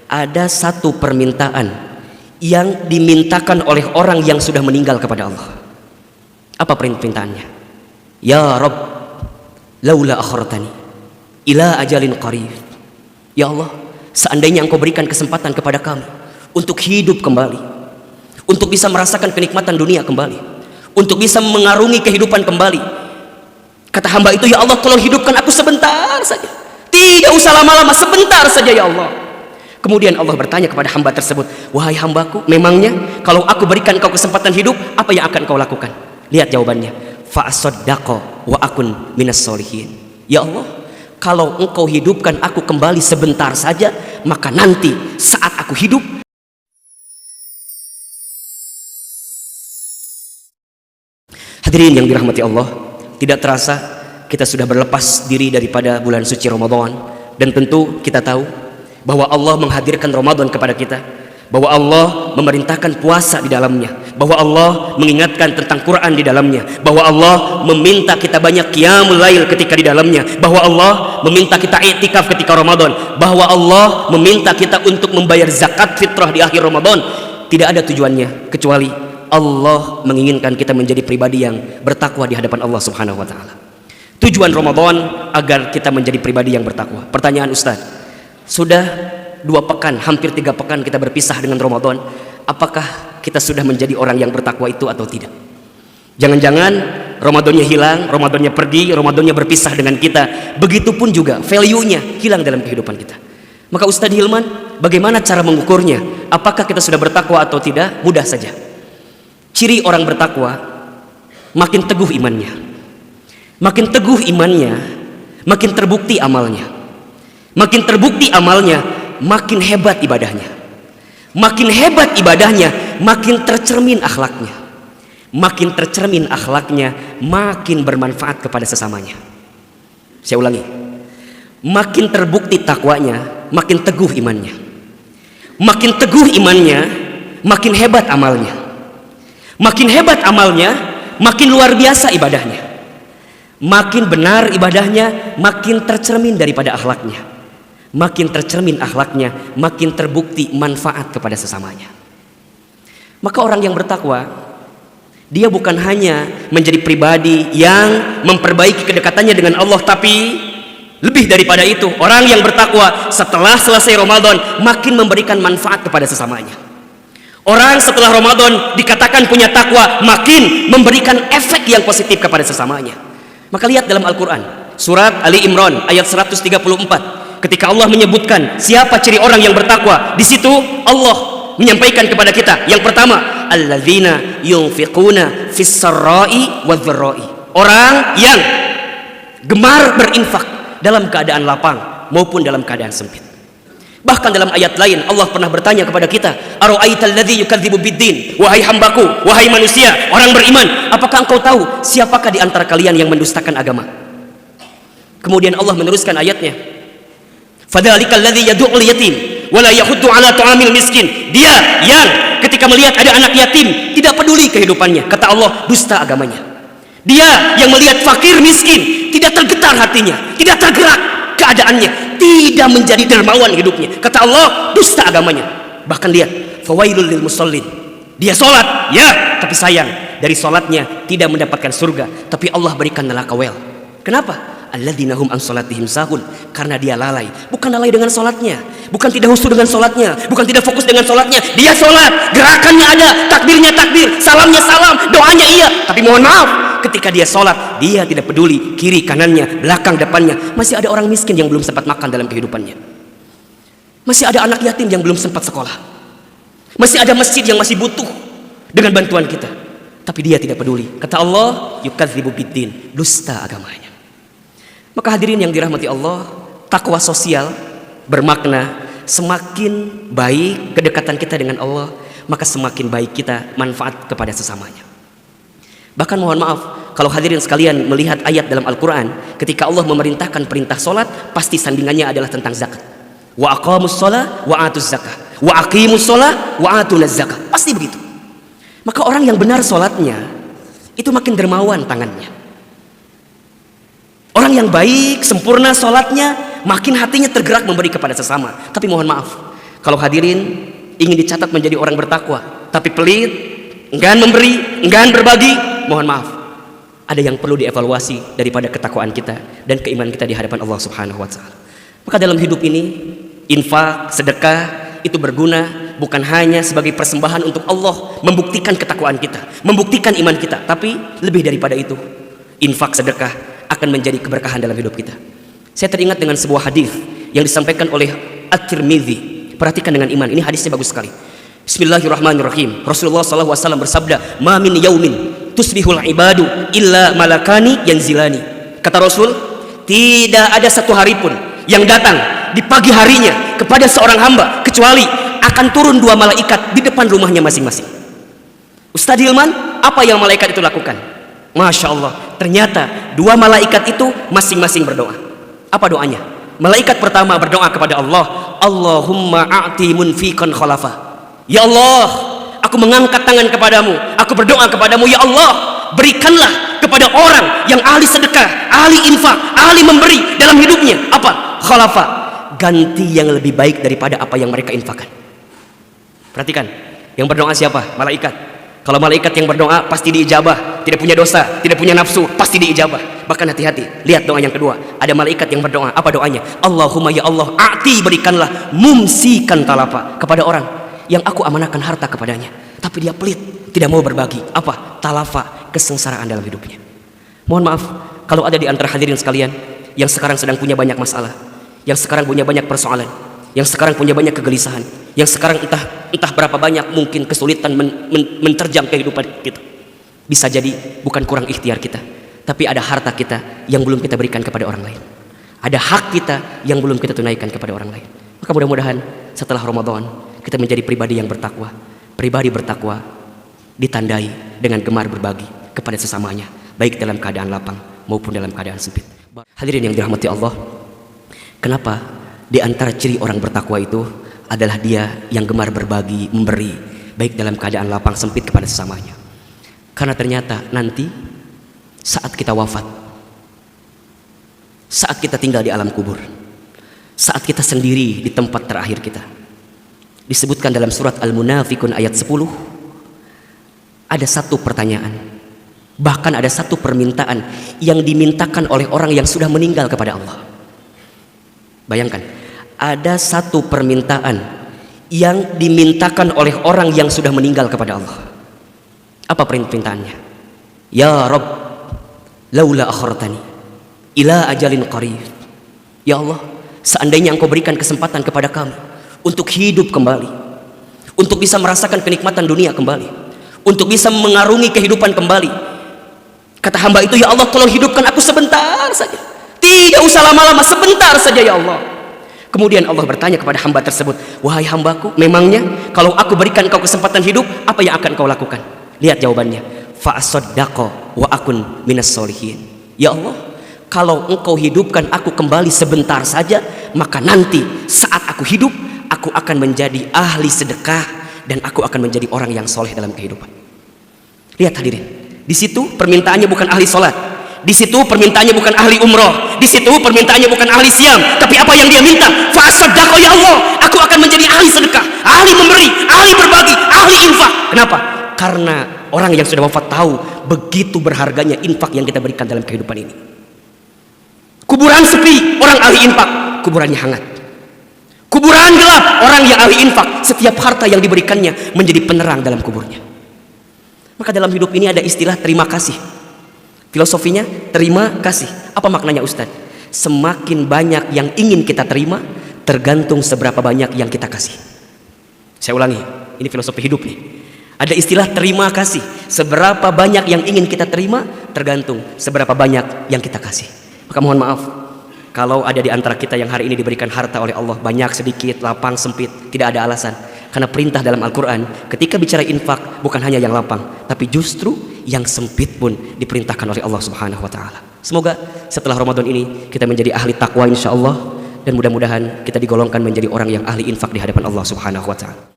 ada satu permintaan yang dimintakan oleh orang yang sudah meninggal kepada Allah. Apa permintaannya? Ya Rabb, laula akhartani ila ajalin qarib. Ya Allah, seandainya Engkau berikan kesempatan kepada kami untuk hidup kembali, untuk bisa merasakan kenikmatan dunia kembali, untuk bisa mengarungi kehidupan kembali. Kata hamba itu, ya Allah, tolong hidupkan aku sebentar saja. Tidak usah lama-lama, sebentar saja ya Allah. Kemudian Allah bertanya kepada hamba tersebut, wahai hambaku, memangnya kalau aku berikan kau kesempatan hidup, apa yang akan kau lakukan? Lihat jawabannya, fa'asaddaqa wa akun minas solihin. Ya Allah, kalau Engkau hidupkan aku kembali sebentar saja, maka nanti saat aku hidup, hadirin yang dirahmati Allah, tidak terasa kita sudah berlepas diri daripada bulan suci Ramadan. Dan tentu kita tahu bahwa Allah menghadirkan Ramadan kepada kita, bahwa Allah memerintahkan puasa di dalamnya, bahwa Allah mengingatkan tentang Quran di dalamnya, bahwa Allah meminta kita banyak qiyamul lail ketika di dalamnya, bahwa Allah meminta kita i'tikaf ketika Ramadan, bahwa Allah meminta kita untuk membayar zakat fitrah di akhir Ramadan. Tidak ada tujuannya kecuali Allah menginginkan kita menjadi pribadi yang bertakwa di hadapan Allah Subhanahu wa taala. Tujuan Ramadan agar kita menjadi pribadi yang bertakwa. Pertanyaan Ustaz, sudah 2 pekan, hampir 3 pekan kita berpisah dengan Ramadan, apakah kita sudah menjadi orang yang bertakwa itu atau tidak? Jangan-jangan Ramadannya hilang, Ramadannya pergi, Ramadannya berpisah dengan kita. Begitupun juga value-nya hilang dalam kehidupan kita. Maka Ustaz Hilman, bagaimana cara mengukurnya? Apakah kita sudah bertakwa atau tidak? Mudah saja. Ciri orang bertakwa, makin teguh imannya. Makin teguh imannya, makin terbukti amalnya. Makin terbukti amalnya, makin hebat ibadahnya. Makin hebat ibadahnya, makin tercermin akhlaknya. Makin tercermin akhlaknya, makin bermanfaat kepada sesamanya. Saya ulangi, makin terbukti takwanya, makin teguh imannya. Makin teguh imannya, makin hebat amalnya. Makin hebat amalnya, makin luar biasa ibadahnya. Makin benar ibadahnya, makin tercermin daripada akhlaknya. Makin tercermin akhlaknya, makin terbukti manfaat kepada sesamanya. Maka orang yang bertakwa, dia bukan hanya menjadi pribadi yang memperbaiki kedekatannya dengan Allah, tapi lebih daripada itu, orang yang bertakwa setelah selesai Ramadan makin memberikan manfaat kepada sesamanya. Orang setelah Ramadan dikatakan punya takwa, makin memberikan efek yang positif kepada sesamanya. Maka lihat dalam Al-Quran, surat Ali Imran ayat 134, ketika Allah menyebutkan siapa ciri orang yang bertakwa, di situ Allah menyampaikan kepada kita, yang pertama, alladzina yunfiquna fis-sarra'i wadh-dharra'i. Orang yang gemar berinfak dalam keadaan lapang maupun dalam keadaan sempit. Bahkan dalam ayat lain Allah pernah bertanya kepada kita, ara'aital ladzi yukadzibu biddin, wahai hambaku, wahai manusia, orang beriman, apakah engkau tahu siapakah di antara kalian yang mendustakan agama? Kemudian Allah meneruskan ayatnya, fadzalikal ladzi yad'ul yatim wa la yahuddu ala ta'amil miskin. Dia yang ketika melihat ada anak yatim tidak peduli kehidupannya, kata Allah, dusta agamanya. Dia yang melihat fakir miskin tidak tergetar hatinya, tidak tergerak keadaannya, tidak menjadi dermawan hidupnya, kata Allah, dusta agamanya. Bahkan lihat, fawailul lil musallin, dia sholat, ya, tapi sayang, dari sholatnya tidak mendapatkan surga, tapi Allah berikan neraka wel. Kenapa? Alladzina hum an sholatihim sahun, karena dia lalai. Bukan lalai dengan sholatnya, bukan tidak khusyuk dengan sholatnya, bukan tidak fokus dengan sholatnya. Dia sholat, gerakannya ada, takbirnya takbir, salamnya salam, doanya iya, tapi mohon maaf, ketika dia sholat, dia tidak peduli kiri kanannya, belakang depannya. Masih ada orang miskin yang belum sempat makan dalam kehidupannya. Masih ada anak yatim yang belum sempat sekolah. Masih ada masjid yang masih butuh dengan bantuan kita, tapi dia tidak peduli. Kata Allah, yukadzibu biddin, dusta agamanya. Maka hadirin yang dirahmati Allah, takwa sosial bermakna semakin baik kedekatan kita dengan Allah, maka semakin baik kita manfaat kepada sesamanya. Bahkan mohon maaf, kalau hadirin sekalian melihat ayat dalam Al-Quran, ketika Allah memerintahkan perintah sholat, pasti sandingannya adalah tentang zakat. Wa aqamus sholat wa atuz zakah, wa aqimus sholat wa atunaz zakah. Pasti begitu. Maka orang yang benar sholatnya, itu makin dermawan tangannya. Orang yang baik, sempurna sholatnya, makin hatinya tergerak memberi kepada sesama. Tapi mohon maaf, Kalau hadirin ingin dicatat menjadi orang bertakwa, tapi pelit, enggan memberi, enggan berbagi, mohon maaf, ada yang perlu dievaluasi daripada ketakwaan kita dan keimanan kita di hadapan Allah Subhanahu wa taala. Maka dalam hidup ini, infak, sedekah itu berguna bukan hanya sebagai persembahan untuk Allah, membuktikan ketakwaan kita, membuktikan iman kita, tapi lebih daripada itu, infak sedekah akan menjadi keberkahan dalam hidup kita. Saya teringat dengan sebuah hadis yang disampaikan oleh At-Tirmidzi. Perhatikan dengan iman, ini hadisnya bagus sekali. Bismillahirrahmanirrahim. Rasulullah SAW bersabda, "Ma min yaumin tusbihul ibadu illa malakani yanzilani." Kata Rasul, tidak ada satu hari pun yang datang di pagi harinya kepada seorang hamba kecuali akan turun dua malaikat di depan rumahnya masing-masing. Ustadz Hilman, apa yang malaikat itu lakukan? Masya Allah, ternyata dua malaikat itu masing-masing berdoa. Apa doanya? Malaikat pertama berdoa kepada Allah, Allahumma a'ti munfiqan khalafa. Ya Allah, aku mengangkat tangan kepadamu, aku berdoa kepadamu, ya Allah, berikanlah kepada orang yang ahli sedekah, ahli infak, ahli memberi dalam hidupnya apa? Khalafa, ganti yang lebih baik daripada apa yang mereka infakkan. Perhatikan, yang berdoa siapa? Malaikat. Kalau malaikat yang berdoa pasti diijabah, tidak punya dosa, tidak punya nafsu, pasti diijabah. Bahkan hati-hati, lihat doa yang kedua, ada malaikat yang berdoa. Apa doanya? Allahumma ya Allah, a'ti, berikanlah mumsikan talafa, kepada orang yang aku amanahkan harta kepadanya, tapi dia pelit, tidak mau berbagi. Apa? Talafa, kesengsaraan dalam hidupnya. Mohon maaf kalau ada di antara hadirin sekalian yang sekarang sedang punya banyak masalah, yang sekarang punya banyak persoalan, yang sekarang punya banyak kegelisahan, yang sekarang entah berapa banyak mungkin kesulitan menerjang kehidupan kita. Bisa jadi bukan kurang ikhtiar kita, tapi ada harta kita yang belum kita berikan kepada orang lain, ada hak kita yang belum kita tunaikan kepada orang lain. Maka mudah-mudahan setelah Ramadan kita menjadi pribadi yang bertakwa. Pribadi bertakwa ditandai dengan gemar berbagi kepada sesamanya, baik dalam keadaan lapang maupun dalam keadaan sempit. Hadirin yang dirahmati Allah, kenapa di antara ciri orang bertakwa itu adalah dia yang gemar berbagi, memberi, baik dalam keadaan lapang sempit kepada sesamanya? Karena ternyata nanti saat kita wafat, saat kita tinggal di alam kubur, saat kita sendiri di tempat terakhir kita, disebutkan dalam surat Al-Munafikun ayat 10, ada satu pertanyaan, bahkan ada satu permintaan yang dimintakan oleh orang yang sudah meninggal kepada Allah. Bayangkan, ada satu permintaan yang dimintakan oleh orang yang sudah meninggal kepada Allah. Apa permintaannya? Ya Rabb, laula akhartani ila ajalin qarib. Ya Allah, seandainya Engkau berikan kesempatan kepada kami untuk hidup kembali, untuk bisa merasakan kenikmatan dunia kembali, untuk bisa mengarungi kehidupan kembali. Kata hamba itu, ya Allah, tolong hidupkan aku sebentar saja, tidak usah lama-lama, sebentar saja ya Allah. Kemudian Allah bertanya kepada hamba tersebut, wahai hambaku, memangnya kalau aku berikan kau kesempatan hidup, apa yang akan kau lakukan? Lihat jawabannya, fa'asaddaqa wa akun minas solihin. Ya Allah, kalau Engkau hidupkan aku kembali sebentar saja, maka nanti saat aku hidup, aku akan menjadi ahli sedekah dan aku akan menjadi orang yang soleh dalam kehidupan. Lihat hadirin, di situ permintaannya bukan ahli sholat, di situ permintaannya bukan ahli umroh, di situ permintaannya bukan ahli siam, tapi apa yang dia minta? Fa'asaddaqa, ya Allah, aku akan menjadi ahli sedekah, ahli memberi, ahli berbagi, ahli infak. Kenapa? Karena orang yang sudah wafat tahu begitu berharganya infak yang kita berikan dalam kehidupan ini. Kuburan sepi, orang ahli infak, kuburannya hangat. Kuburan gelap, orang yang ahli infak, setiap harta yang diberikannya menjadi penerang dalam kuburnya. Maka dalam hidup ini ada istilah terima kasih. Filosofinya terima kasih. Apa maknanya Ustadz? Semakin banyak yang ingin kita terima, tergantung seberapa banyak yang kita kasih. Saya ulangi, ini filosofi hidup nih. Ada istilah terima kasih. Seberapa banyak yang ingin kita terima, tergantung seberapa banyak yang kita kasih. Maka mohon maaf kalau ada di antara kita yang hari ini diberikan harta oleh Allah, banyak, sedikit, lapang, sempit, tidak ada alasan. Karena perintah dalam Al-Quran ketika bicara infak bukan hanya yang lapang, tapi justru yang sempit pun diperintahkan oleh Allah Subhanahu wa ta'ala. Semoga setelah Ramadan ini kita menjadi ahli takwa insya Allah, dan mudah-mudahan kita digolongkan menjadi orang yang ahli infak di hadapan Allah Subhanahu wa ta'ala.